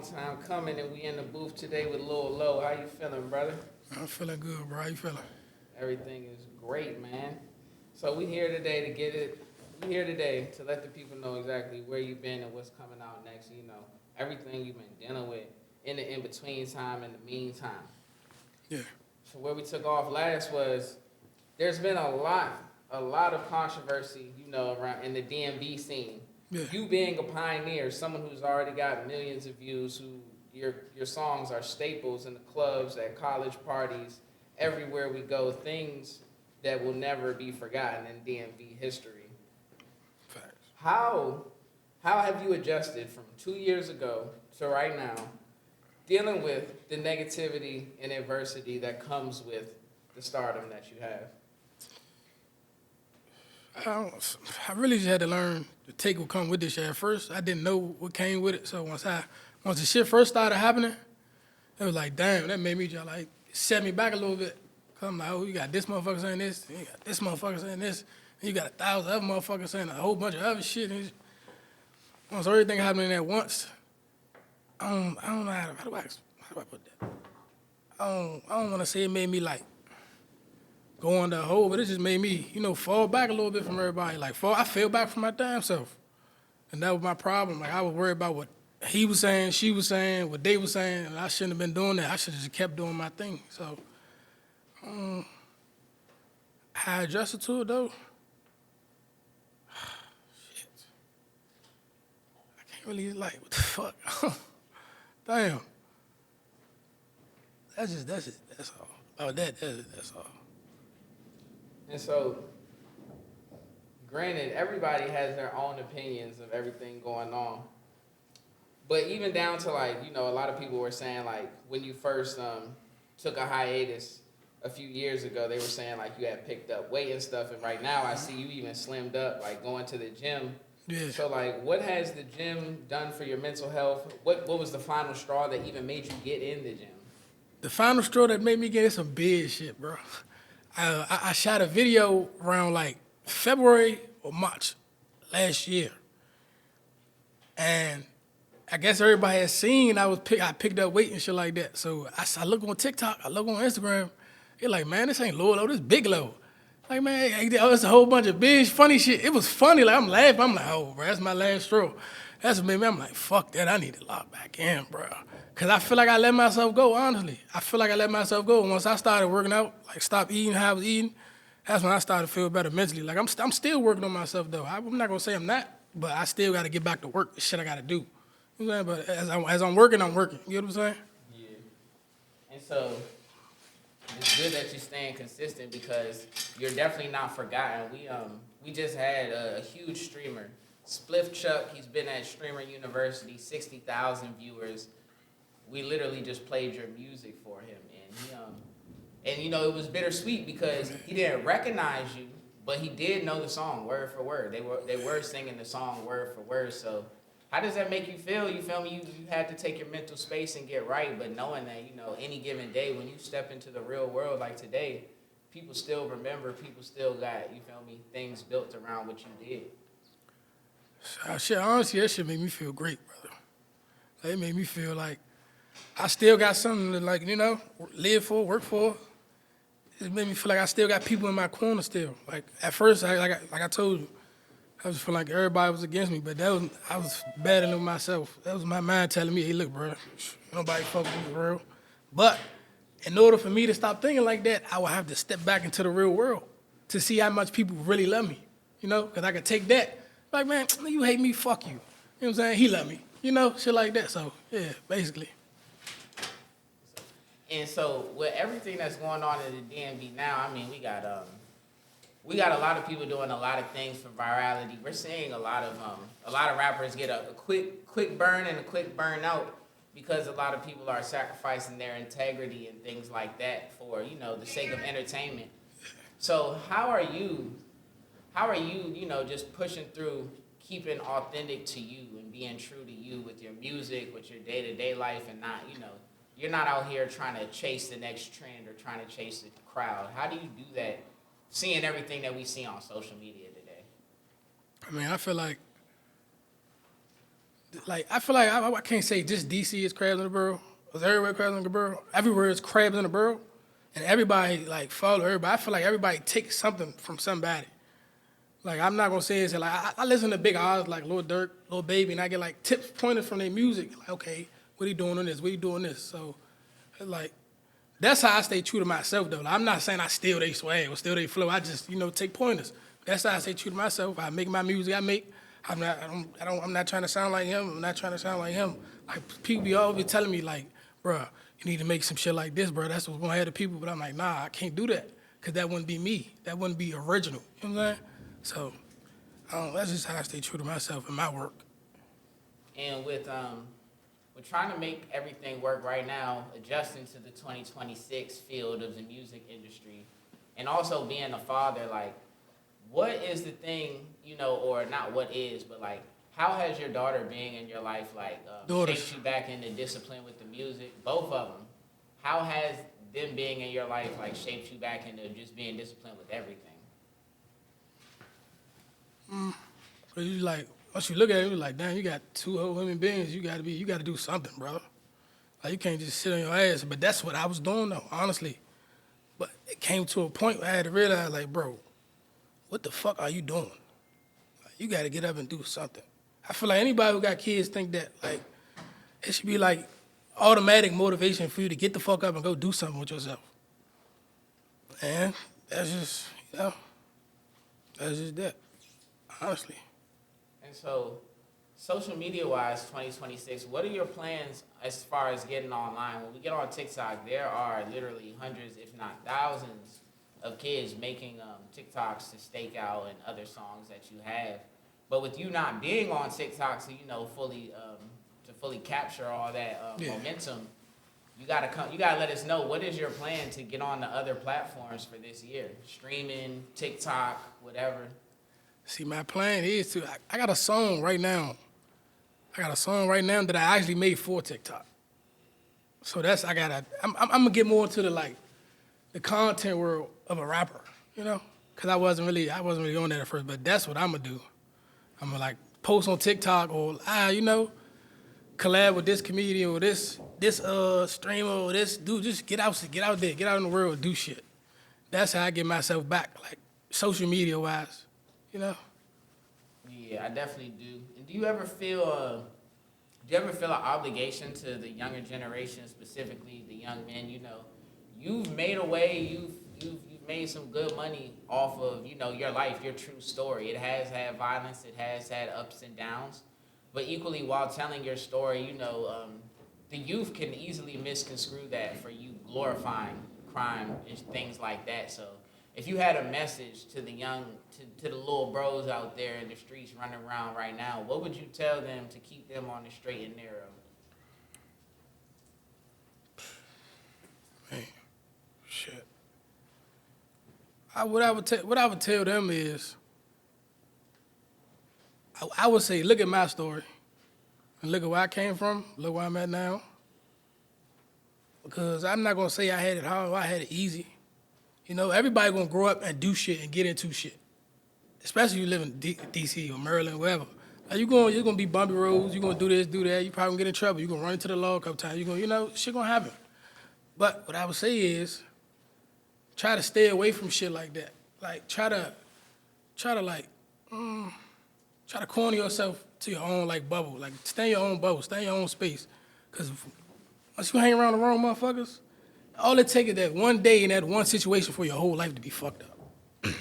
time coming, and we in the booth today with Lil Low. How you feeling, brother? I'm feeling good, bro. How you feeling? Everything is great, man. So we here today to get it. We here today to let the people know exactly where you've been and what's coming out next. You know, everything you've been dealing with in the in-between time and the meantime. Yeah. So where we took off last was there's been a lot of controversy, you know, around in the DMV scene. Yeah. You being a pioneer, someone who's already got millions of views, who your songs are staples in the clubs, at college parties, everywhere we go, things that will never be forgotten in DMV history. Facts. How have you adjusted from 2 years ago to right now, dealing with the negativity and adversity that comes with the stardom that you have? I really just had to learn to take what come with this shit. At first, I didn't know what came with it. So once the shit first started happening, it was like, damn, that made me just like set me back a little bit. Cause I'm like, oh, you got this motherfucker saying this, and you got this motherfucker saying this, and you got 1,000 other motherfuckers saying a whole bunch of other shit. And once everything happening at once, I don't know how do I put that? I don't want to say it made me like go on the hole, but it just made me, fall back a little bit from everybody. I fell back from my damn self. And that was my problem. Like, I was worried about what he was saying, she was saying, what they were saying, and I shouldn't have been doing that. I should have just kept doing my thing. So, how I adjusted to it, though? Shit. I can't really, what the fuck? Damn. That's all. About that's all. And so, granted, everybody has their own opinions of everything going on. But even down to a lot of people were saying when you first took a hiatus a few years ago, they were saying you had picked up weight and stuff. And right now I see you even slimmed up, going to the gym. Yeah. So what has the gym done for your mental health? What was the final straw that even made you get in the gym? The final straw that made me get in some big shit, bro. I shot a video around February or March last year. And I guess everybody has seen I picked up weight and shit like that. So I look on TikTok, I look on Instagram. They're like, man, this ain't low, this big low. Like, man, it's a whole bunch of big, funny shit. It was funny. I'm laughing. I'm like, oh, bro, that's my last straw. That's what made me, I'm like, fuck that. I need to lock back in, bro. Because I feel like I let myself go, honestly. I feel like I let myself go. Once I started working out, stopped eating how I was eating, that's when I started to feel better mentally. I'm still working on myself, though. I'm not going to say I'm not, but I still got to get back to work, the shit I got to do. You know what I'm saying? But as I'm working, I'm working. You know what I'm saying? Yeah. And so it's good that you're staying consistent because you're definitely not forgotten. We just had a huge streamer, Spliff Chuck. He's been at Streamer University, 60,000 viewers. We literally just played your music for him, and it was bittersweet because he didn't recognize you, but he did know the song word for word. They were singing the song word for word. So how does that make you feel? You feel me? You had to take your mental space and get right, but knowing that, any given day when you step into the real world like today, people still remember, people still got, you feel me, things built around what you did. Shit, honestly, that shit made me feel great, brother. It made me feel like I still got something to, live for, work for. It made me feel like I still got people in my corner still. At first, like I told you, I was feeling like everybody was against me, but I was battling with myself. That was my mind telling me, hey, look, bro, nobody fuck with you, bro. But in order for me to stop thinking like that, I would have to step back into the real world to see how much people really love me, because I could take that. Like, man, you hate me, fuck you. You know what I'm saying? He love me, shit like that. So, yeah, basically. And so with everything that's going on in the DMV now, we got a lot of people doing a lot of things for virality. We're seeing a lot of rappers get a quick burn and a quick burn out because a lot of people are sacrificing their integrity and things like that for the sake of entertainment. So how are you just pushing through, keeping authentic to you and being true to you with your music, with your day-to-day life, and not you're not out here trying to chase the next trend or trying to chase the crowd? How do you do that, seeing everything that we see on social media today? I feel like like I feel like I can't say just DC is crabs in the barrel. Cause everywhere crabs in the barrel. Everywhere is crabs in the barrel, and everybody like follow everybody. I feel like everybody takes something from somebody. Like I'm not gonna say it's like I listen to big odds like Lil Durk, Lil Baby, and I get like tips pointed from their music. Like okay, what he doing on this? What he doing this? So it's like that's how I stay true to myself though. Like, I'm not saying I steal their swag or steal their flow. I just take pointers. That's how I stay true to myself. I make my music. I make. I'm not trying to sound like him. I'm not trying to sound like him. Like people be always telling me like, bruh, you need to make some shit like this, bro. That's what's gonna have the people. But I'm like, nah, I can't do that because that wouldn't be me. That wouldn't be original. You know what I'm saying? So that's just how I stay true to myself in my work. And with we're trying to make everything work right now, adjusting to the 2026 field of the music industry, and also being a father. Like, what is the thing, or not what is, but like, how has your daughter being in your life like shaped you back into discipline with the music? Both of them. How has them being in your life like shaped you back into just being disciplined with everything? Cause you like once you look at it, you're like, damn, you got two whole human beings. You gotta do something, brother. Like you can't just sit on your ass. But that's what I was doing though, honestly. But it came to a point where I had to realize, like, bro, what the fuck are you doing? Like, you gotta get up and do something. I feel like anybody who got kids think that like it should be like automatic motivation for you to get the fuck up and go do something with yourself. And that's just that's just that. Honestly. And so, social media wise, 2026, what are your plans as far as getting online? When we get on TikTok, there are literally hundreds, if not thousands, of kids making TikToks to stake out and other songs that you have. But with you not being on TikTok, so fully capture all that momentum, you gotta let us know what is your plan to get on the other platforms for this year, streaming, TikTok, whatever. See, my plan is I got a song right now. That I actually made for TikTok. So I'm gonna get more into the content world of a rapper, Cause I wasn't really on that at first, but that's what I'm gonna do. I'm gonna like post on TikTok or collab with this comedian or this streamer or this dude. Just get out there, get out in the world, and do shit. That's how I get myself back, like social media wise. Yeah, I definitely do. And do you ever feel an obligation to the younger generation, specifically the young men? You've made a way. You've made some good money off of your life, your true story. It has had violence. It has had ups and downs. But equally, while telling your story, the youth can easily misconstrue that for you glorifying crime and things like that. So if you had a message to the little bros out there in the streets running around right now, what would you tell them to keep them on the straight and narrow? Man, shit. What I would tell them is, I would say, look at my story, and look at where I came from, look where I'm at now. Because I'm not gonna say I had it hard, I had it easy. Everybody gonna grow up and do shit and get into shit. Especially if you live in DC or Maryland, wherever. Like you're gonna be bumpy roads, you're gonna do this, do that, you probably gonna get in trouble, you're gonna run into the law a couple times, shit gonna happen. But what I would say is, try to stay away from shit like that. Like try to corner yourself to your own bubble. Like stay in your own bubble, stay in your own space. Cause once you hang around the wrong motherfuckers, all it takes is that one day in that one situation for your whole life to be fucked up.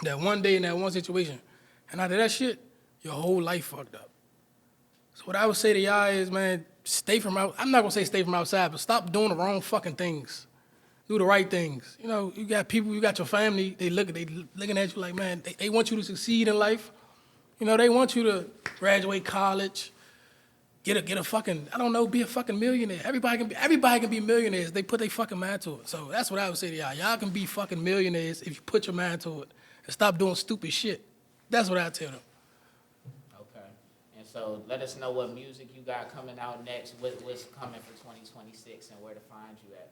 That one day in that one situation. And after that shit, your whole life fucked up. So what I would say to y'all is, man, I'm not gonna say stay from outside, but stop doing the wrong fucking things. Do the right things. You got people, you got your family, they looking at you like, man, they want you to succeed in life. They want you to graduate college, get a fucking, I don't know, be a fucking millionaire. Everybody can be millionaires. They put their fucking mind to it. So that's what I would say to y'all. Y'all can be fucking millionaires if you put your mind to it and stop doing stupid shit. That's what I tell them. Okay. And so let us know what music you got coming out next, what's coming for 2026 and where to find you at.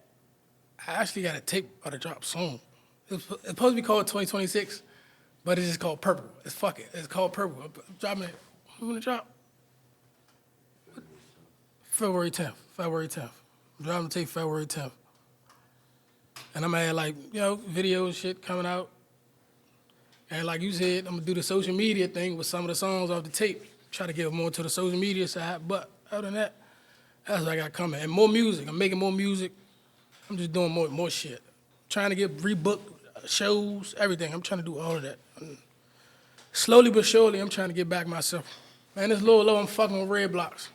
I actually got a tape about to drop soon. It's supposed to be called 2026, but it's just called Purple. It's called Purple. I'm dropping it. Who gonna drop? February 10th. February 10th. I'm driving to tape February 10th. And I'm gonna have like, video shit coming out. And like you said, I'm gonna do the social media thing with some of the songs off the tape. Try to get more to the social media side. But other than that, that's what I got coming. And more music. I'm making more music. I'm just doing more shit. Trying to get rebooked shows, everything. I'm trying to do all of that. Slowly but surely, I'm trying to get back myself. Man, this little low, I'm fucking with Redbloxx.